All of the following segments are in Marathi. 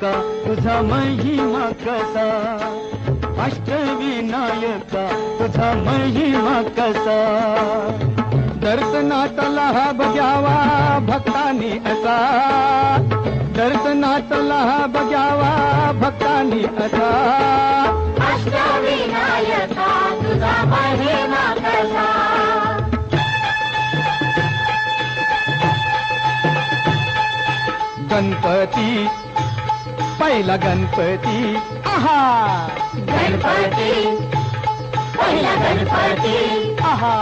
अष्टविनायका तुझा महिमा कसा, अष्टविनायका तुझा महिमा कसा. दर्शनाचा लाभ घ्यावा भक्तांनी असा, दर्शनाचा लाभ घ्यावा भक्तांनी असा. अष्टविनायका तुझा महिमा कसा. गणपती पहिला गणपती, आहा गणपती पहिला गणपती, आहा.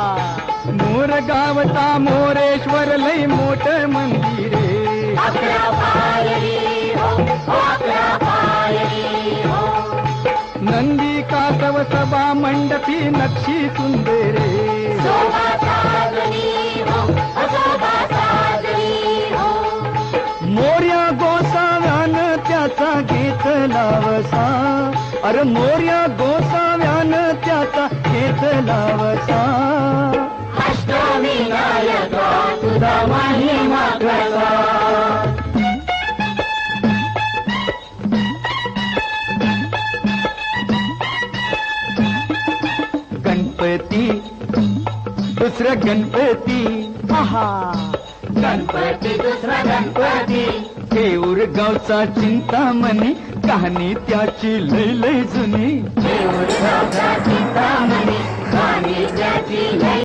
मोर गावचा मोरेश्वर लय मोठ मंदिरे, अकरा पायरी हो, अकरा पायरी हो. नंदी कासव सभा मंडपी नक्षी सुंदरे, शोभा साजरी हो, शोभा साजरी हो. मोर्या गोसाव्यान त्याचा घेतला वसा, अरे मोर्या गोसाव्यान त्याचा घेतला वसा. अष्टविनायका तुझा महिमा कसा. गणपती दुसरा गणपती, आहा गणपती दुसरा गणपती, केऊर गावचा चिंतामणी कहाणी त्याची लय लय जुनी. देऊळ गावचा चिंतामणी, कहाणी त्याची लय